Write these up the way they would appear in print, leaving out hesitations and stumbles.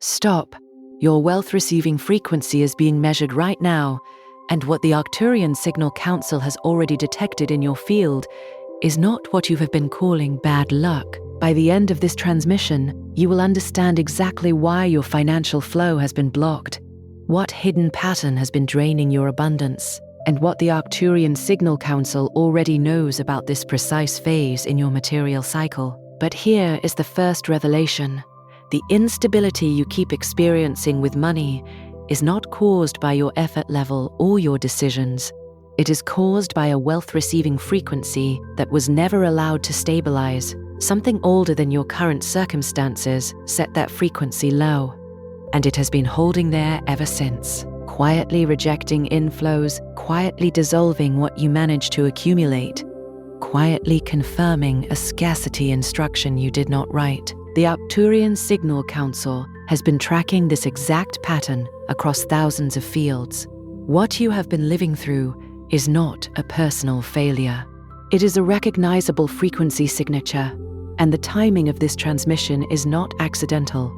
Stop. Your wealth receiving frequency is being measured right now, and what the Arcturian Signal Council has already detected in your field is not what you have been calling bad luck. By the end of this transmission, you will understand exactly why your financial flow has been blocked, what hidden pattern has been draining your abundance, and what the Arcturian Signal Council already knows about this precise phase in your material cycle. But here is the first revelation. The instability you keep experiencing with money is not caused by your effort level or your decisions. It is caused by a wealth-receiving frequency that was never allowed to stabilize. Something older than your current circumstances set that frequency low, and it has been holding there ever since, quietly rejecting inflows, quietly dissolving what you managed to accumulate, quietly confirming a scarcity instruction you did not write. The Arcturian Signal Council has been tracking this exact pattern across thousands of fields. What you have been living through is not a personal failure. It is a recognizable frequency signature, and the timing of this transmission is not accidental.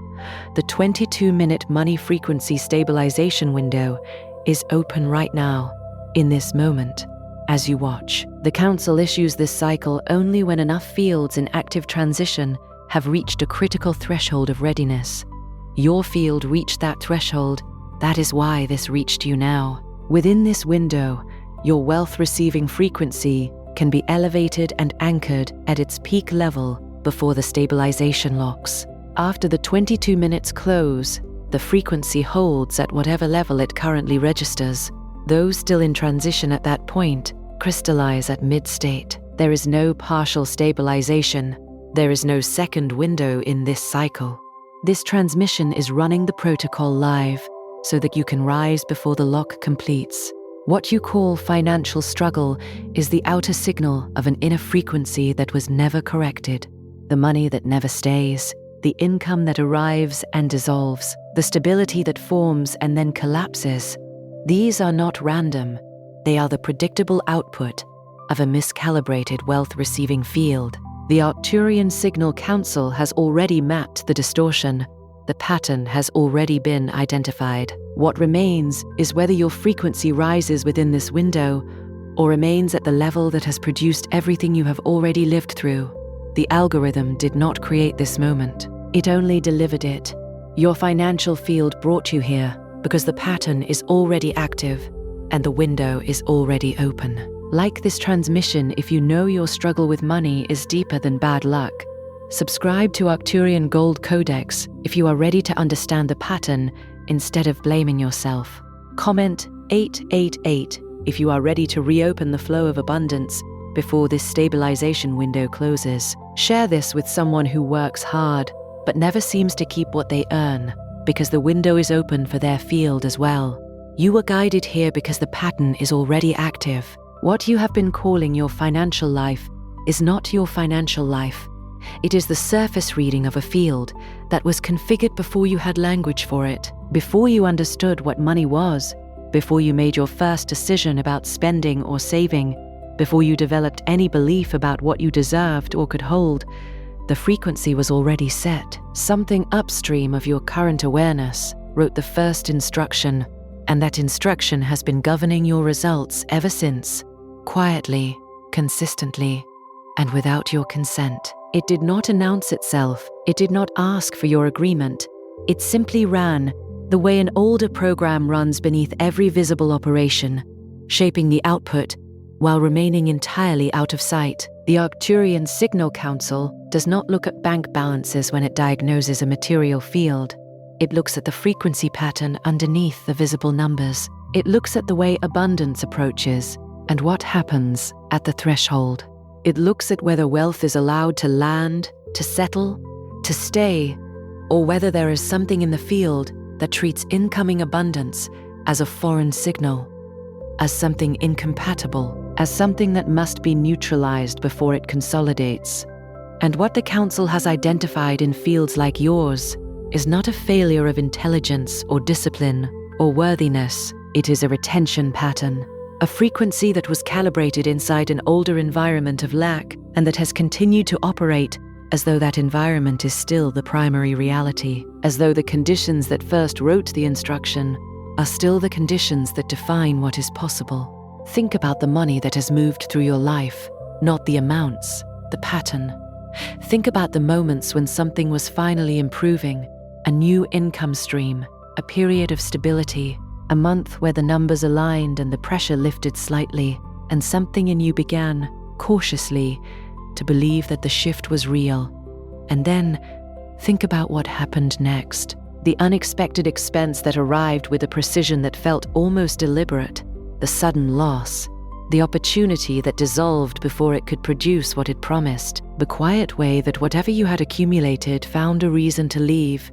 The 22-minute money frequency stabilization window is open right now, in this moment, as you watch. The Council issues this cycle only when enough fields in active transition have reached a critical threshold of readiness. Your field reached that threshold. That is why this reached you now. Within this window, your wealth-receiving frequency can be elevated and anchored at its peak level before the stabilization locks. After the 22 minutes close, the frequency holds at whatever level it currently registers. Those still in transition at that point crystallize at mid-state. There is no partial stabilization. There is no second window in this cycle. This transmission is running the protocol live so that you can rise before the lock completes. What you call financial struggle is the outer signal of an inner frequency that was never corrected. The money that never stays, the income that arrives and dissolves, the stability that forms and then collapses. These are not random. They are the predictable output of a miscalibrated wealth-receiving field. The Arcturian Signal Council has already mapped the distortion. The pattern has already been identified. What remains is whether your frequency rises within this window or remains at the level that has produced everything you have already lived through. The algorithm did not create this moment. It only delivered it. Your financial field brought you here because the pattern is already active and the window is already open. Like this transmission, if you know your struggle with money is deeper than bad luck, subscribe to Arcturian Gold Codex if you are ready to understand the pattern instead of blaming yourself. Comment 888 if you are ready to reopen the flow of abundance before this stabilization window closes. Share this with someone who works hard but never seems to keep what they earn, because the window is open for their field as well. You were guided here because the pattern is already active. What you have been calling your financial life is not your financial life. It is the surface reading of a field that was configured before you had language for it, before you understood what money was, before you made your first decision about spending or saving, before you developed any belief about what you deserved or could hold. The frequency was already set. Something upstream of your current awareness wrote the first instruction, and that instruction has been governing your results ever since, quietly, consistently, and without your consent. It did not announce itself. It did not ask for your agreement. It simply ran the way an older program runs beneath every visible operation, shaping the output while remaining entirely out of sight. The Arcturian Signal Council does not look at bank balances when it diagnoses a material field. It looks at the frequency pattern underneath the visible numbers. It looks at the way abundance approaches and what happens at the threshold. It looks at whether wealth is allowed to land, to settle, to stay, or whether there is something in the field that treats incoming abundance as a foreign signal, as something incompatible, as something that must be neutralized before it consolidates. And what the Council has identified in fields like yours is not a failure of intelligence or discipline or worthiness. It is a retention pattern, a frequency that was calibrated inside an older environment of lack and that has continued to operate as though that environment is still the primary reality, as though the conditions that first wrote the instruction are still the conditions that define what is possible. Think about the money that has moved through your life, not the amounts, the pattern. Think about the moments when something was finally improving, a new income stream, a period of stability, a month where the numbers aligned and the pressure lifted slightly, and something in you began, cautiously, to believe that the shift was real. And then, think about what happened next. The unexpected expense that arrived with a precision that felt almost deliberate, the sudden loss, the opportunity that dissolved before it could produce what it promised, the quiet way that whatever you had accumulated found a reason to leave,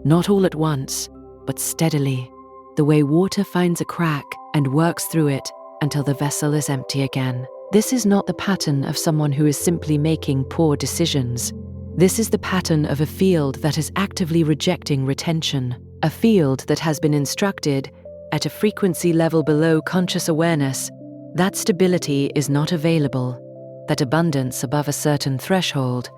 not all at once, but steadily, the way water finds a crack and works through it until the vessel is empty again. This is not the pattern of someone who is simply making poor decisions. This is the pattern of a field that is actively rejecting retention, a field that has been instructed, at a frequency level below conscious awareness, that stability is not available, that abundance above a certain threshold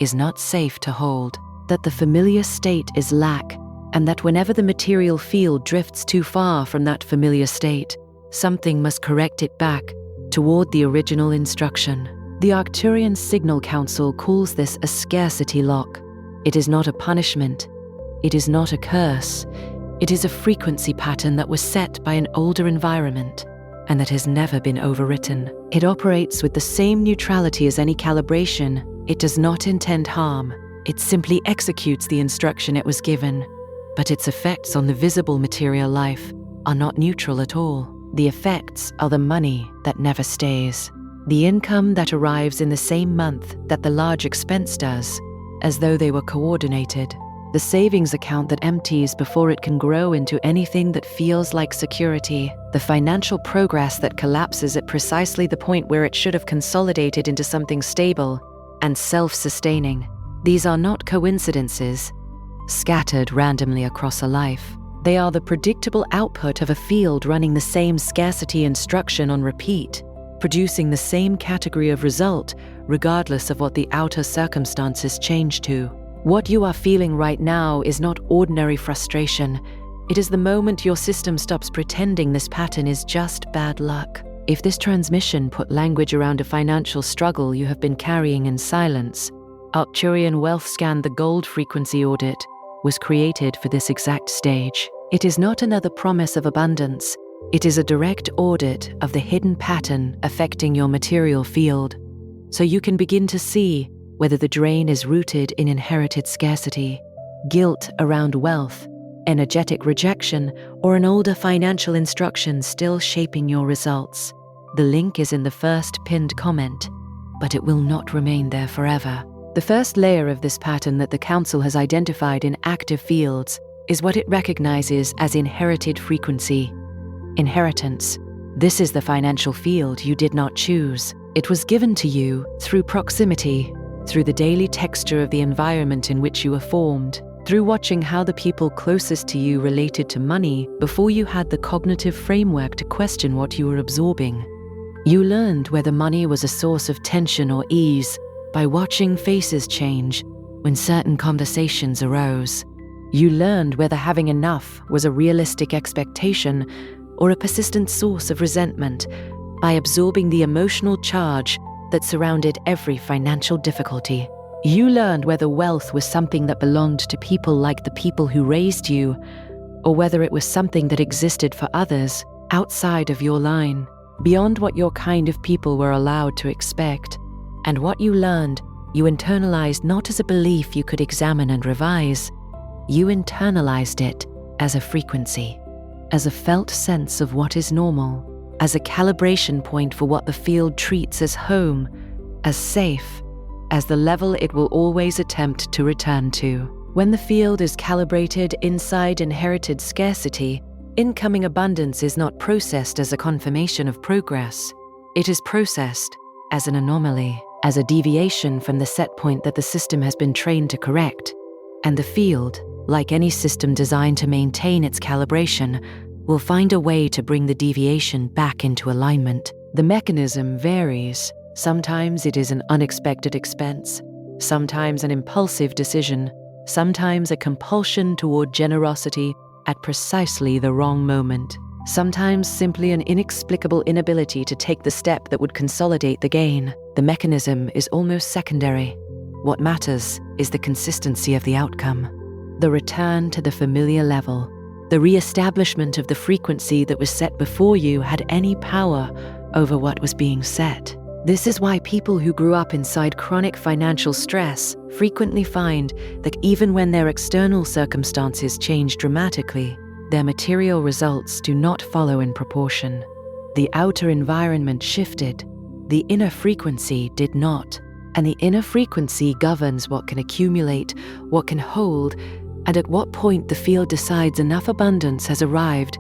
is not safe to hold, that the familiar state is lack, and that whenever the material field drifts too far from that familiar state, something must correct it back toward the original instruction. The Arcturian Signal Council calls this a scarcity lock. It is not a punishment. It is not a curse. It is a frequency pattern that was set by an older environment and that has never been overwritten. It operates with the same neutrality as any calibration. It does not intend harm. It simply executes the instruction it was given. But its effects on the visible material life are not neutral at all. The effects are the money that never stays. The income that arrives in the same month that the large expense does, as though they were coordinated. The savings account that empties before it can grow into anything that feels like security. The financial progress that collapses at precisely the point where it should have consolidated into something stable and self-sustaining. These are not coincidences, scattered randomly across a life. They are the predictable output of a field running the same scarcity instruction on repeat, producing the same category of result, regardless of what the outer circumstances change to. What you are feeling right now is not ordinary frustration. It is the moment your system stops pretending this pattern is just bad luck. If this transmission put language around a financial struggle you have been carrying in silence, Arcturian Wealth Scan, the Gold Frequency Audit, was created for this exact stage. It is not another promise of abundance. It is a direct audit of the hidden pattern affecting your material field, so you can begin to see whether the drain is rooted in inherited scarcity, guilt around wealth, energetic rejection, or an older financial instruction still shaping your results. The link is in the first pinned comment, but it will not remain there forever. The first layer of this pattern that the Council has identified in active fields is what it recognizes as inherited frequency. Inheritance. This is the financial field you did not choose. It was given to you through proximity, through the daily texture of the environment in which you were formed, through watching how the people closest to you related to money before you had the cognitive framework to question what you were absorbing. You learned whether money was a source of tension or ease by watching faces change when certain conversations arose. You learned whether having enough was a realistic expectation or a persistent source of resentment by absorbing the emotional charge that surrounded every financial difficulty. You learned whether wealth was something that belonged to people like the people who raised you, or whether it was something that existed for others outside of your line, beyond what your kind of people were allowed to expect. And what you learned, you internalized not as a belief you could examine and revise. You internalized it as a frequency, as a felt sense of what is normal, as a calibration point for what the field treats as home, as safe, as the level it will always attempt to return to. When the field is calibrated inside inherited scarcity, incoming abundance is not processed as a confirmation of progress. It is processed as an anomaly, as a deviation from the set point that the system has been trained to correct. And the field, like any system designed to maintain its calibration, will find a way to bring the deviation back into alignment. The mechanism varies. Sometimes it is an unexpected expense. sometimes an impulsive decision, sometimes a compulsion toward generosity at precisely the wrong moment, sometimes simply an inexplicable inability to take the step that would consolidate the gain. The mechanism is almost secondary. What matters is the consistency of the outcome, the return to the familiar level, the re-establishment of the frequency that was set before you had any power over what was being set. This is why people who grew up inside chronic financial stress frequently find that even when their external circumstances change dramatically, their material results do not follow in proportion. The outer environment shifted, the inner frequency did not, and the inner frequency governs what can accumulate, what can hold, and at what point the field decides enough abundance has arrived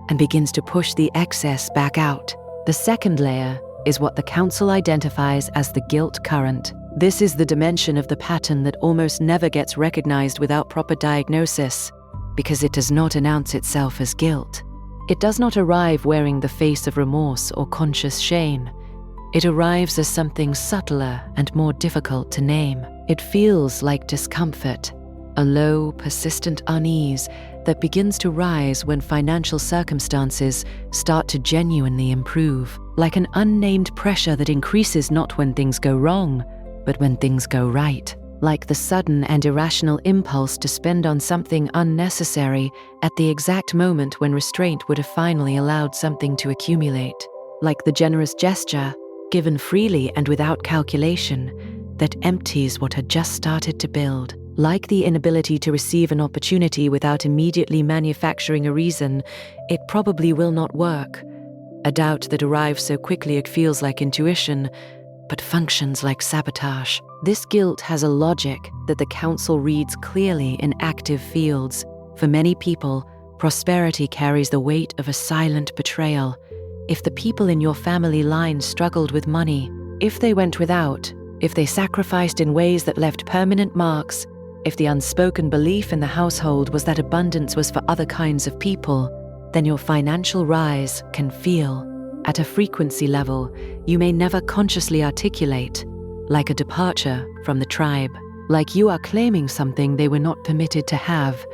and begins to push the excess back out. The second layer is what the Council identifies as the guilt current. This is the dimension of the pattern that almost never gets recognized without proper diagnosis, because it does not announce itself as guilt. It does not arrive wearing the face of remorse or conscious shame. It arrives as something subtler and more difficult to name. It feels like discomfort, a low, persistent unease that begins to rise when financial circumstances start to genuinely improve, like an unnamed pressure that increases not when things go wrong, but when things go right, like the sudden and irrational impulse to spend on something unnecessary at the exact moment when restraint would have finally allowed something to accumulate, like the generous gesture, given freely and without calculation, that empties what had just started to build. Like the inability to receive an opportunity without immediately manufacturing a reason, it probably will not work. A doubt that arrives so quickly it feels like intuition, but functions like sabotage. This guilt has a logic that the Council reads clearly in active fields. For many people, prosperity carries the weight of a silent betrayal. If the people in your family line struggled with money, if they went without, if they sacrificed in ways that left permanent marks, if the unspoken belief in the household was that abundance was for other kinds of people, then your financial rise can feel, at a frequency level you may never consciously articulate, like a departure from the tribe, like you are claiming something they were not permitted to have,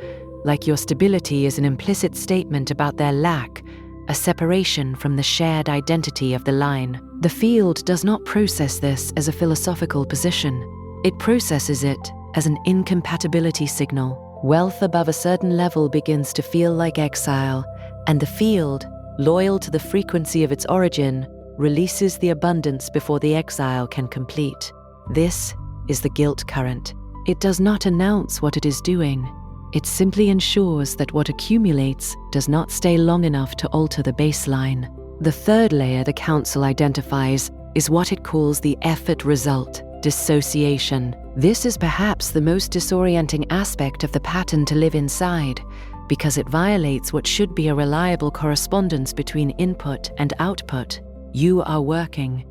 like your stability is an implicit statement about their lack, a separation from the shared identity of the line. The field does not process this as a philosophical position. It processes it as an incompatibility signal. Wealth above a certain level begins to feel like exile, and the field, loyal to the frequency of its origin, releases the abundance before the exile can complete. This is the guilt current. It does not announce what it is doing. It simply ensures that what accumulates does not stay long enough to alter the baseline. The third layer the Council identifies is what it calls the effort result, dissociation. This is perhaps the most disorienting aspect of the pattern to live inside, because it violates what should be a reliable correspondence between input and output. You are working.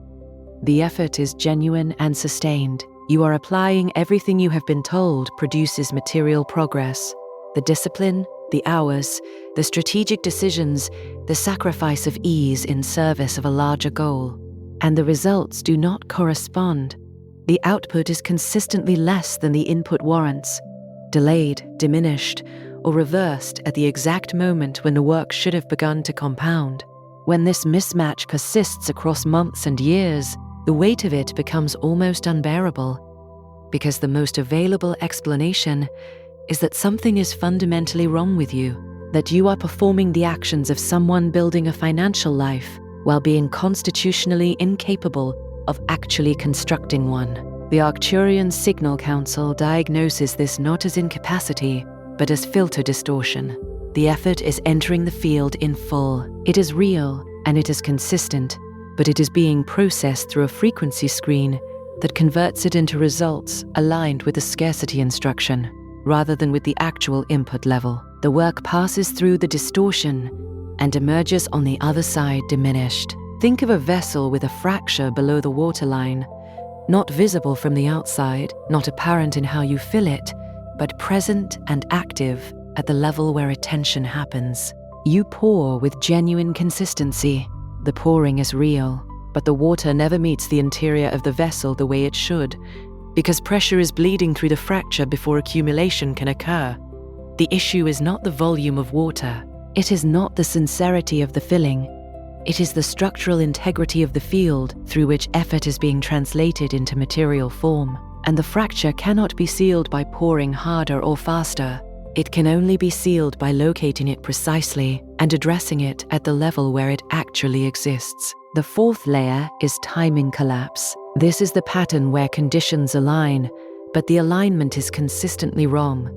The effort is genuine and sustained. You are applying everything you have been told produces material progress. The discipline, the hours, the strategic decisions, the sacrifice of ease in service of a larger goal. And the results do not correspond. The output is consistently less than the input warrants, delayed, diminished, or reversed at the exact moment when the work should have begun to compound. When this mismatch persists across months and years, the weight of it becomes almost unbearable, because the most available explanation is that something is fundamentally wrong with you, that you are performing the actions of someone building a financial life while being constitutionally incapable of actually constructing one. The Arcturian Signal Council diagnoses this not as incapacity, but as filter distortion. The effort is entering the field in full. It is real and it is consistent, but it is being processed through a frequency screen that converts it into results aligned with the scarcity instruction, rather than with the actual input level. The work passes through the distortion and emerges on the other side diminished. Think of a vessel with a fracture below the waterline, not visible from the outside, not apparent in how you fill it, but present and active at the level where attention happens. You pour with genuine consistency. The pouring is real, but the water never meets the interior of the vessel the way it should, because pressure is bleeding through the fracture before accumulation can occur. The issue is not the volume of water. It is not the sincerity of the filling. It is the structural integrity of the field through which effort is being translated into material form. And the fracture cannot be sealed by pouring harder or faster. It can only be sealed by locating it precisely and addressing it at the level where it actually exists. The fourth layer is timing collapse. This is the pattern where conditions align, but the alignment is consistently wrong,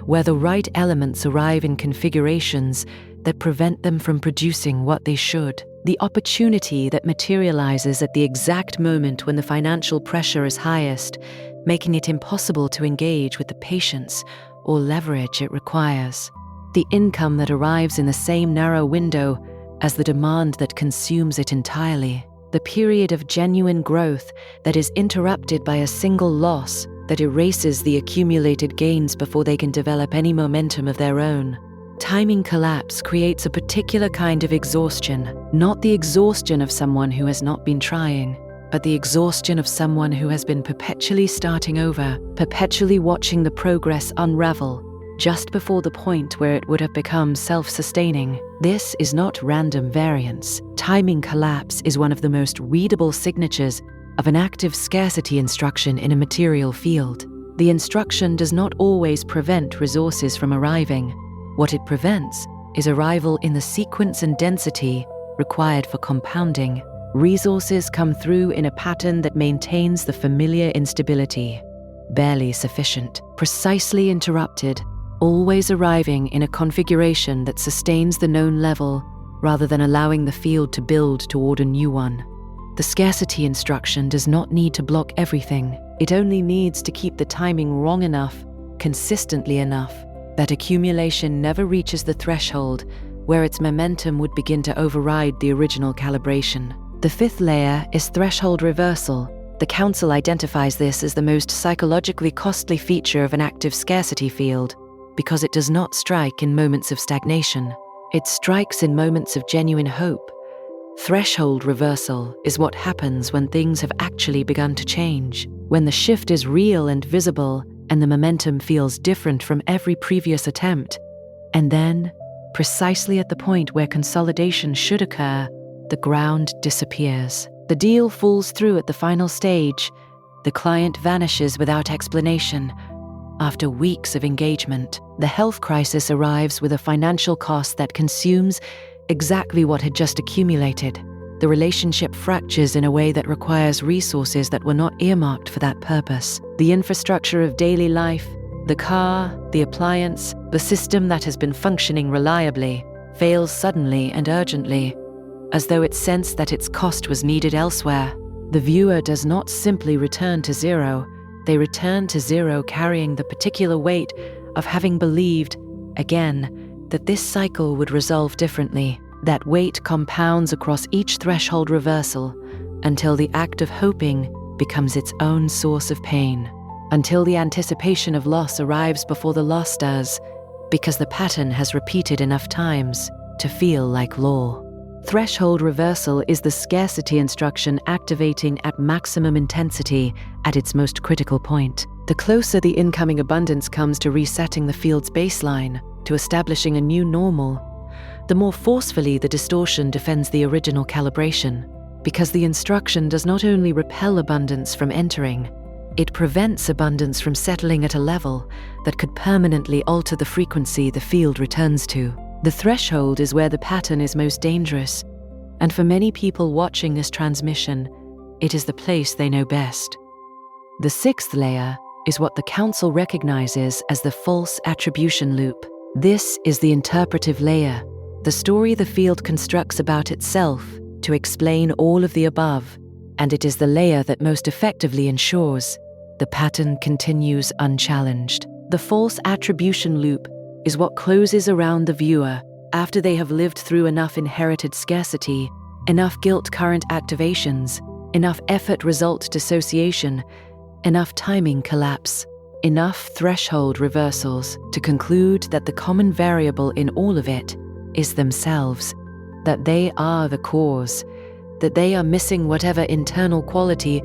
where the right elements arrive in configurations that prevent them from producing what they should. The opportunity that materializes at the exact moment when the financial pressure is highest, making it impossible to engage with the patience or leverage it requires. The income that arrives in the same narrow window as the demand that consumes it entirely. The period of genuine growth that is interrupted by a single loss that erases the accumulated gains before they can develop any momentum of their own. Timing collapse creates a particular kind of exhaustion, not the exhaustion of someone who has not been trying, but the exhaustion of someone who has been perpetually starting over, perpetually watching the progress unravel, just before the point where it would have become self-sustaining. This is not random variance. Timing collapse is one of the most readable signatures of an active scarcity instruction in a material field. The instruction does not always prevent resources from arriving. What it prevents is arrival in the sequence and density required for compounding. Resources come through in a pattern that maintains the familiar instability, barely sufficient, precisely interrupted, always arriving in a configuration that sustains the known level rather than allowing the field to build toward a new one. The scarcity instruction does not need to block everything. It only needs to keep the timing wrong enough, consistently enough, that accumulation never reaches the threshold where its momentum would begin to override the original calibration. The fifth layer is threshold reversal. The Council identifies this as the most psychologically costly feature of an active scarcity field because it does not strike in moments of stagnation. It strikes in moments of genuine hope. Threshold reversal is what happens when things have actually begun to change, when the shift is real and visible and the momentum feels different from every previous attempt. And then, precisely at the point where consolidation should occur, the ground disappears. The deal falls through at the final stage. The client vanishes without explanation. After weeks of engagement, the health crisis arrives with a financial cost that consumes exactly what had just accumulated. The relationship fractures in a way that requires resources that were not earmarked for that purpose. The infrastructure of daily life, the car, the appliance, the system that has been functioning reliably, fails suddenly and urgently, as though it sensed that its cost was needed elsewhere. The viewer does not simply return to zero. They return to zero carrying the particular weight of having believed, again, that this cycle would resolve differently. That weight compounds across each threshold reversal until the act of hoping becomes its own source of pain, until the anticipation of loss arrives before the loss does, because the pattern has repeated enough times to feel like law. Threshold reversal is the scarcity instruction activating at maximum intensity at its most critical point. The closer the incoming abundance comes to resetting the field's baseline, to establishing a new normal, the more forcefully the distortion defends the original calibration, because the instruction does not only repel abundance from entering, it prevents abundance from settling at a level that could permanently alter the frequency the field returns to. The threshold is where the pattern is most dangerous, and for many people watching this transmission, it is the place they know best. The sixth layer is what the Council recognizes as the false attribution loop. This is the interpretive layer, the story the field constructs about itself to explain all of the above, and it is the layer that most effectively ensures the pattern continues unchallenged. The false attribution loop is what closes around the viewer after they have lived through enough inherited scarcity, enough guilt current activations, enough effort result dissociation, enough timing collapse, enough threshold reversals to conclude that the common variable in all of it is themselves, that they are the cause, that they are missing whatever internal quality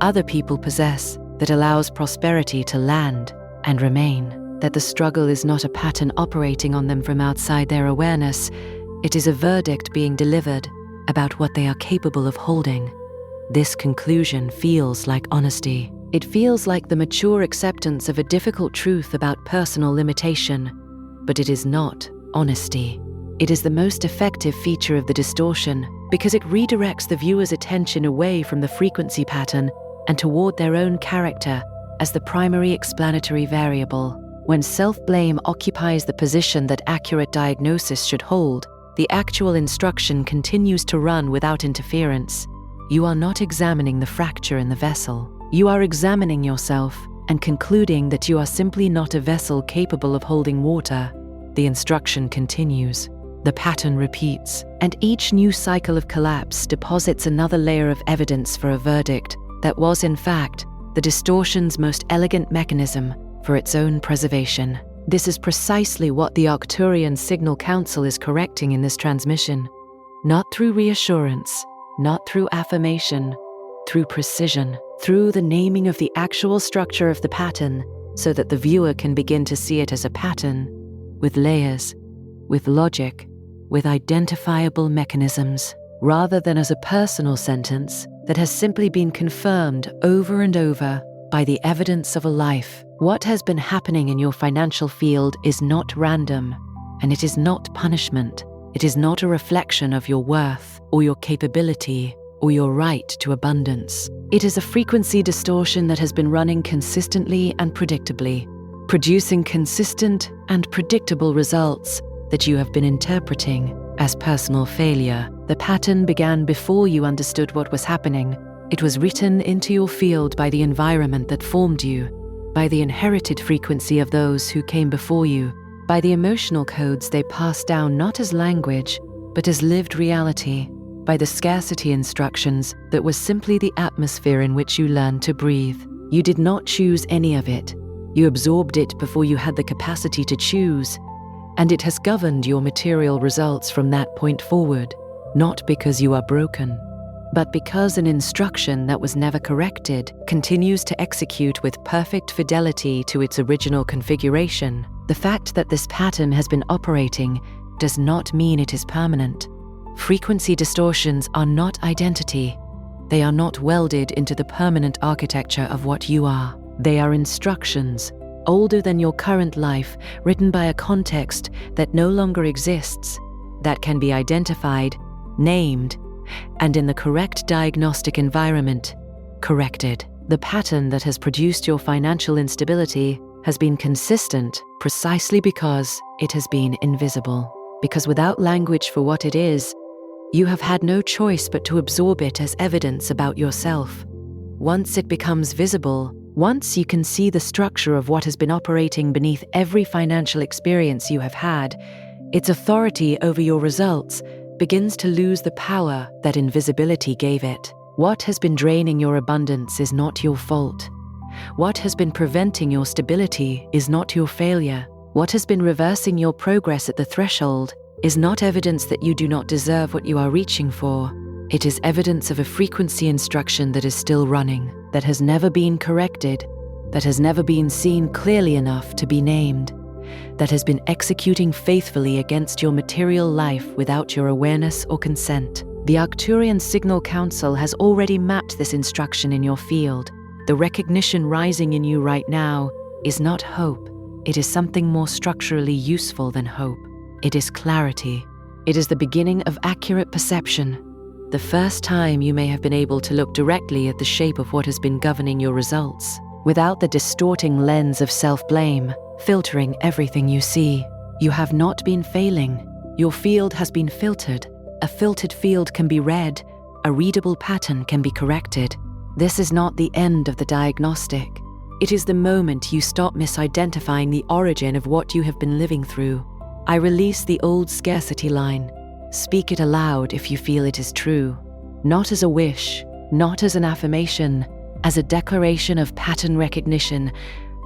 other people possess, that allows prosperity to land and remain, that the struggle is not a pattern operating on them from outside their awareness, it is a verdict being delivered about what they are capable of holding. This conclusion feels like honesty. It feels like the mature acceptance of a difficult truth about personal limitation, but it is not honesty. It is the most effective feature of the distortion because it redirects the viewer's attention away from the frequency pattern and toward their own character as the primary explanatory variable. When self-blame occupies the position that accurate diagnosis should hold, the actual instruction continues to run without interference. You are not examining the fracture in the vessel. You are examining yourself and concluding that you are simply not a vessel capable of holding water. The instruction continues. The pattern repeats, and each new cycle of collapse deposits another layer of evidence for a verdict that was, in fact, the distortion's most elegant mechanism for its own preservation. This is precisely what the Arcturian Signal Council is correcting in this transmission. Not through reassurance, not through affirmation, through precision, through the naming of the actual structure of the pattern so that the viewer can begin to see it as a pattern, with layers, with logic, with identifiable mechanisms, rather than as a personal sentence that has simply been confirmed over and over by the evidence of a life. What has been happening in your financial field is not random, and it is not punishment. It is not a reflection of your worth or your capability or your right to abundance. It is a frequency distortion that has been running consistently and predictably, producing consistent and predictable results that you have been interpreting as personal failure. The pattern began before you understood what was happening. It was written into your field by the environment that formed you, by the inherited frequency of those who came before you, by the emotional codes they passed down not as language, but as lived reality, by the scarcity instructions that were simply the atmosphere in which you learned to breathe. You did not choose any of it. You absorbed it before you had the capacity to choose, and it has governed your material results from that point forward, not because you are broken, but because an instruction that was never corrected continues to execute with perfect fidelity to its original configuration. The fact that this pattern has been operating does not mean it is permanent. Frequency distortions are not identity. They are not welded into the permanent architecture of what you are. They are instructions, older than your current life, written by a context that no longer exists, that can be identified, named, and in the correct diagnostic environment, corrected. The pattern that has produced your financial instability has been consistent precisely because it has been invisible. Because without language for what it is, you have had no choice but to absorb it as evidence about yourself. Once it becomes visible, once you can see the structure of what has been operating beneath every financial experience you have had, its authority over your results begins to lose the power that invisibility gave it. What has been draining your abundance is not your fault. What has been preventing your stability is not your failure. What has been reversing your progress at the threshold is not evidence that you do not deserve what you are reaching for. It is evidence of a frequency instruction that is still running, that has never been corrected, that has never been seen clearly enough to be named, that has been executing faithfully against your material life without your awareness or consent. The Arcturian Signal Council has already mapped this instruction in your field. The recognition rising in you right now is not hope. It is something more structurally useful than hope. It is clarity. It is the beginning of accurate perception. The first time you may have been able to look directly at the shape of what has been governing your results, without the distorting lens of self-blame, filtering everything you see. You have not been failing. Your field has been filtered. A filtered field can be read. A readable pattern can be corrected. This is not the end of the diagnostic. It is the moment you stop misidentifying the origin of what you have been living through. I release the old scarcity line. Speak it aloud if you feel it is true. Not as a wish, not as an affirmation, as a declaration of pattern recognition,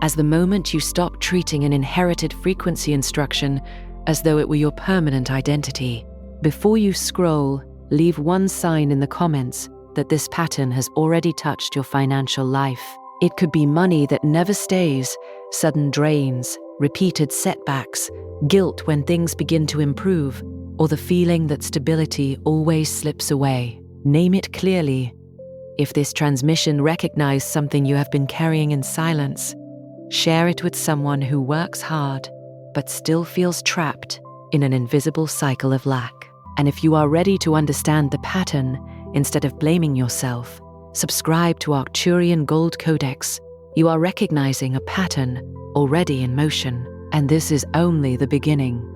as the moment you stop treating an inherited frequency instruction as though it were your permanent identity. Before you scroll, leave one sign in the comments that this pattern has already touched your financial life. It could be money that never stays, sudden drains, repeated setbacks, guilt when things begin to improve, or the feeling that stability always slips away. Name it clearly. If this transmission recognizes something you have been carrying in silence, share it with someone who works hard but still feels trapped in an invisible cycle of lack. And if you are ready to understand the pattern instead of blaming yourself, subscribe to Arcturian Gold Codex. You are recognizing a pattern already in motion, and this is only the beginning.